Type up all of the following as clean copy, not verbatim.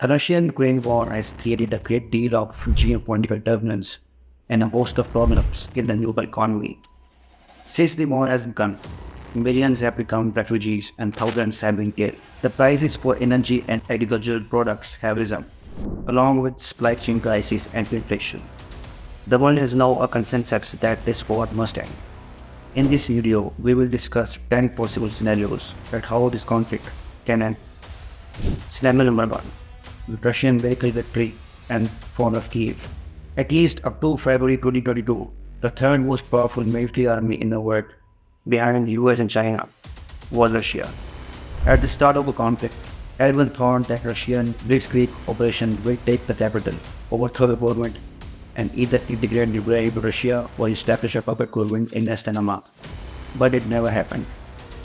The Russian-Ukraine war has created a great deal of geopolitical turbulence and a host of problems in the global economy. Since the war has begun, millions have become refugees and thousands have been killed. The prices for energy and agricultural products have risen, along with supply chain crisis and inflation. The world has now a consensus that this war must end. In this video, we will discuss 10 possible scenarios that how this conflict can end. Scenario number 1. Russian vehicle victory and fall of Kiev. At least up to February 2022, the third most powerful military army in the world, behind the US and China, was Russia. At the start of the conflict, everyone thought that Russian Blitzkrieg operation will take the capital, overthrow the government, and either integrate Ukraine into Russia or establish a puppet government in less than a month. But it never happened.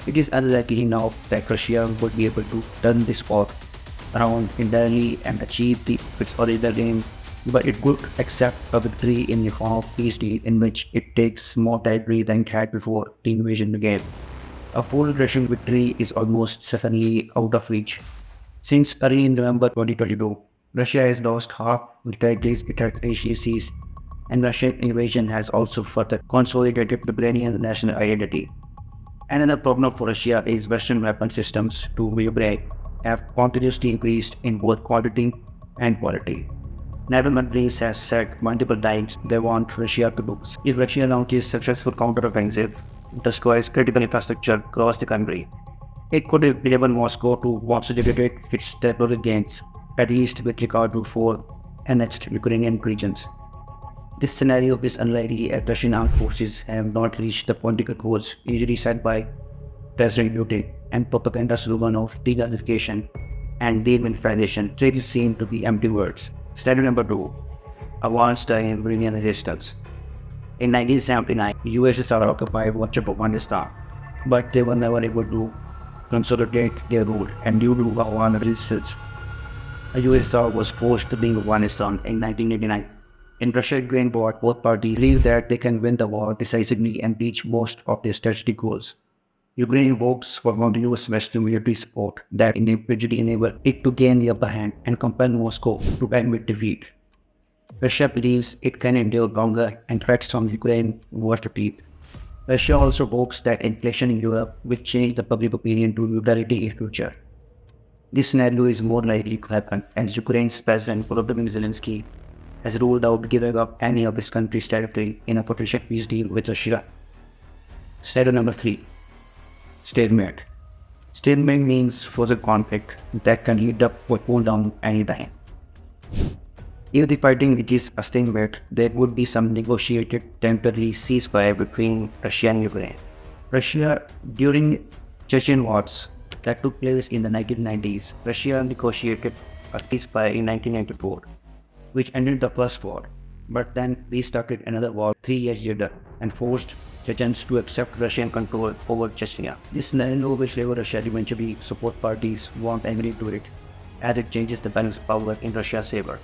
It is unlikely now that Russia would be able to turn this war around entirely and achieve its original aim, but it could accept a victory in the form of peace deal in which it takes more territory than it had before the invasion began. A full Russian victory is almost certainly out of reach. Since early November 2022, Russia has lost half the territories it had initially seized, and Russian invasion has also further consolidated Ukrainian national identity. Another problem for Russia is Western weapon systems to Ukraine have continuously increased in both quantity and quality. NATO countries has said multiple times they want Russia to lose. If Russia launches successful counteroffensive, destroys critical infrastructure across the country, it could enable Moscow to consolidate its territorial gains, at least with regard to four annexed Ukrainian regions. This scenario is unlikely as Russian armed forces have not reached the political goals usually set by President Putin, and propaganda slogan of denazification and demilitarization still seem to be empty words. Scenario number 2. Advanced Iranian resistance. In 1979, USSR occupied much of Afghanistan, but they were never able to consolidate their rule, and due to Afghan resistance, the USSR was forced to leave Afghanistan in 1989. In Russia-Ukraine war, both parties believe that they can win the war decisively and reach most of their strategic goals. Ukraine hopes for continuous Western military support that eventually enable it to gain the upper hand and compel Moscow to admit defeat. Russia believes it can endure longer and threats from Ukraine were repeat. Russia also hopes that inflation in Europe will change the public opinion to neutrality in future. This scenario is more likely to happen as Ukraine's President Volodymyr Zelensky has ruled out giving up any of his country's territory in a potential peace deal with Russia. Scenario number 3. Stalemate. Stalemate means frozen conflict that can heat up or cool down anytime. If the fighting reaches a stalemate, there would be some negotiated temporary ceasefire between Russia and Ukraine. Russia, during Chechen wars that took place in the 1990s, Russia negotiated a ceasefire in 1994, which ended the first war, but then restarted another war 3 years later and forced Chechens to accept Russian control over Chechnya. This scenario will favor Russia eventually support parties who won't agree to it, as it changes the balance of power in Russia's favor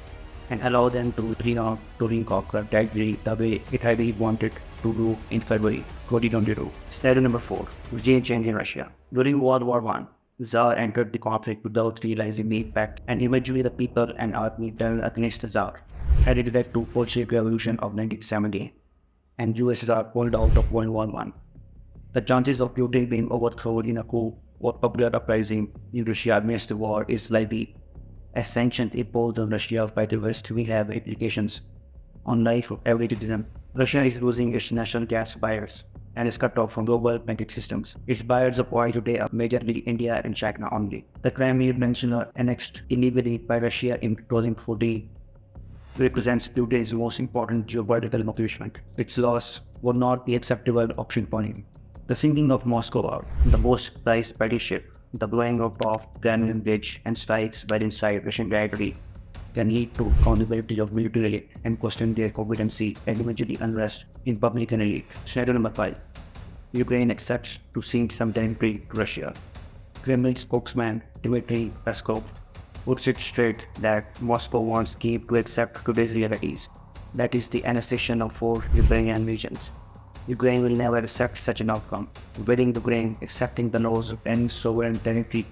and allow them to rearm to reconquer territory the way it had wanted to do in February 2022. Scenario number 4. Regime change in Russia. During World War I, Tsar entered the conflict without realizing the impact, and eventually the people and army turned against the Tsar, headed led to Bolshevik Revolution of 1917, and USSR pulled out of World War I. The chances of Putin being overthrown in a coup or popular uprising in Russia amidst the war is likely, as sanctions imposed on Russia by the West will have implications on life of every citizen. Russia is losing its natural gas buyers and is cut off from global banking systems. Its buyers of oil today are majorly India and China only. The Crimean Peninsula, annexed illegally by Russia in 2014, represents Putin's most important geopolitical accomplishment. Its loss would not be acceptable option for him. The sinking of Moscow, the most prized battleship, the blowing up of Kremlin Bridge and strikes by inside Russian territory can lead to accountability of military elite and question their competency and eventually unrest in public and elite. Scenario number 5. Ukraine accepts to cede some territory to Russia. Kremlin spokesman Dmitry Peskov puts it straight that Moscow wants Kyiv to accept today's realities, that is the annexation of 4 Ukrainian regions. Ukraine will never accept such an outcome, whether Ukraine accepting the laws of any sovereign territory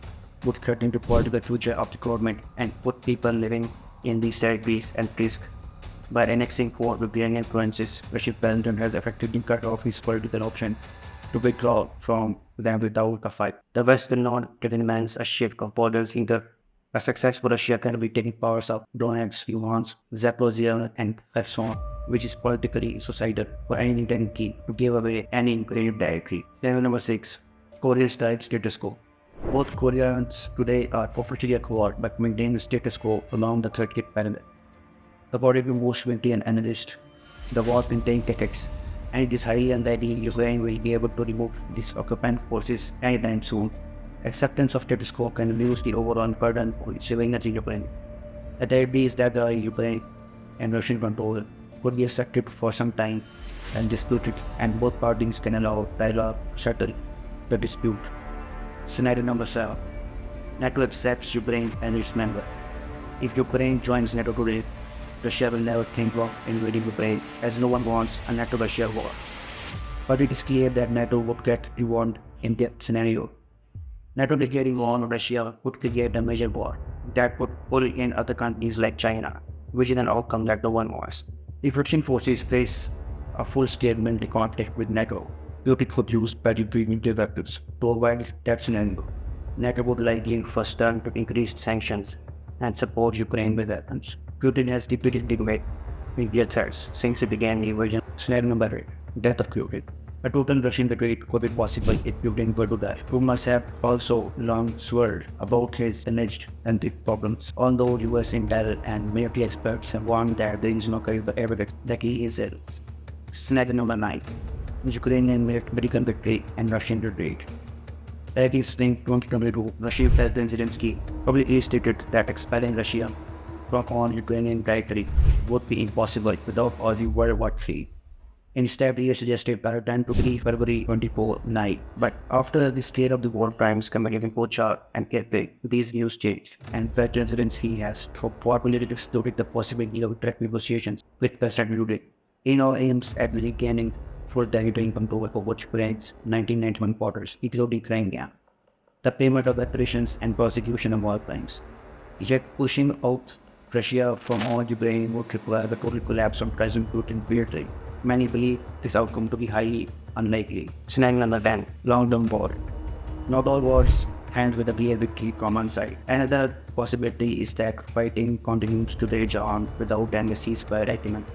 would threaten the political future of the government and put people living in these territories at risk. By annexing four Ukrainian provinces, Russian president has effectively cut off his political option to withdraw from them without a fight. The West will not determines a shift of borders either. A successful Russia can be taking powers of Donetsk, Luhansk, Zaporozhye, and Kherson, which is politically suicidal for any tendency to give away any Ukrainian territory. Level number 6. Korea's type status quo. Both Koreans today are officially at war but maintain the status quo along the 30th parallel. According to most European analysts, the war contains tactics, and it is highly unlikely Ukraine will be able to remove these occupant forces anytime soon. Acceptance of status quo can reduce the overall burden on civilians in Ukraine. The theory is that the Ukraine and Russian control could be accepted for some time and disputed, and both parties can allow dialogue to settle the dispute. Scenario number 7. NATO accepts Ukraine as its member. If Ukraine joins NATO today, Russia will never think of invading Ukraine, as no one wants a NATO-Russia war. But it is clear that NATO would get involved in that scenario. NATO declaring war on Russia would create a major war that would pull in other countries like China, which is an outcome that no one wants. If Russian forces face a full-scale military conflict with NATO, Putin could use preventive weapons to avoid that scenario. NATO would likely first turn to increased sanctions and support Ukraine with weapons. Putin has repeatedly made media threats since he began the invasion. Scenario number 8. Death of Putin. A total Russian retreat could be possible if Putin were to die. Rumors have also long swirled about his alleged health problems, although US intel and military experts have warned that there is no credible evidence that he is ill. Scenario number 9. Ukrainian military victory and Russian retreat. Back in spring 2022, Russian President Zelensky publicly stated that expelling Russia from all Ukrainian territory would be impossible without causing World War III. Instead, he suggested paradigm to be February 24 night. But after the scale of the war crimes committed in Bucha and Kirkuk, these views changed, and President Zelensky has formally explored the possibility of direct negotiations with President Putin. He now aims at regaining full territory control over Ukraine's 1991 borders, including Crimea, the payment of reparations and prosecution of war crimes. Yet pushing out Russia from all Ukraine would require the total collapse of President Putin military. Many believe this outcome to be highly unlikely. Scenario number 10. Long-term war. Not all wars end with a clear victory from one side. Another possibility is that fighting continues to rage on without any ceasefire agreement,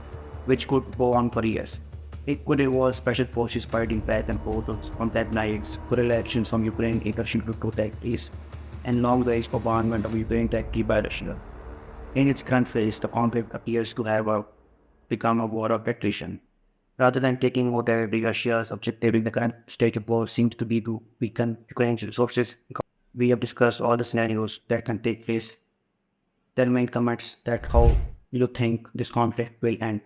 which could go on for years. It could involve special forces fighting back and forth on deadlines, guerrilla actions from Ukraine in Russia to protect peace, and long-range bombardment of Ukraine directly by Russia. In its current phase, the conflict appears to have become a war of attrition. Rather than taking more territory, Russia's objective in the current stage of war seems to be to weaken Ukraine's resources. We have discussed all the scenarios that can take place. Tell me in comments that how you think this conflict will end.